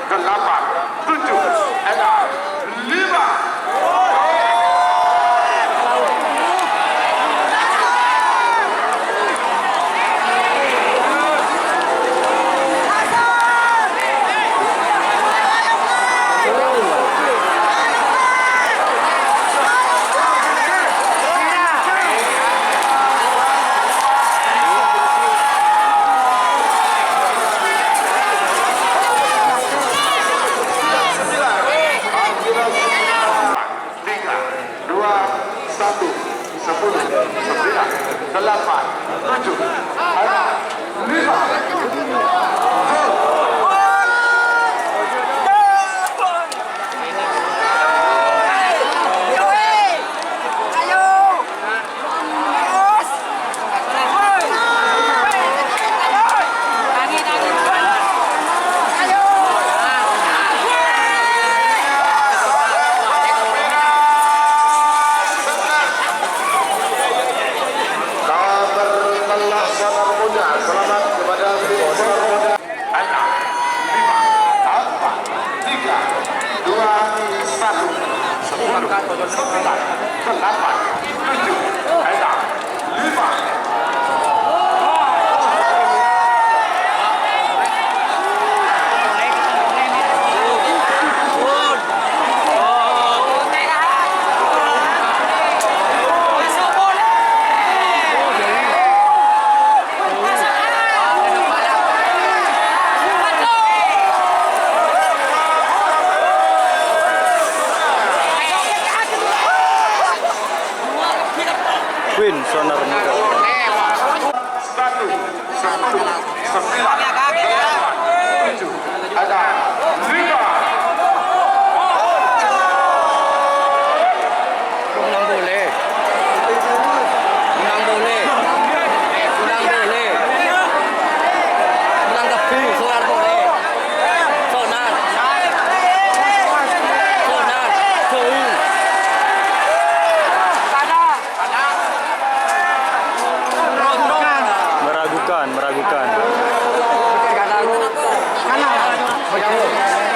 8, 7, 6, 5. Satu, 10, 9, 8, 7, 6, 5. Selamat kepada saudara muda. 6, 5, 4, 3, 2, 1, 10, 9, 8, 7, 6, 5. Win Sonar Muda. 1, 10, 9, 8, 7, 6, 5. Menang boleh. Menang boleh. Menang boleh. Menang tebu, Sonar boleh. Sonar. Sonar. Jauh. Meragukan. Kanan.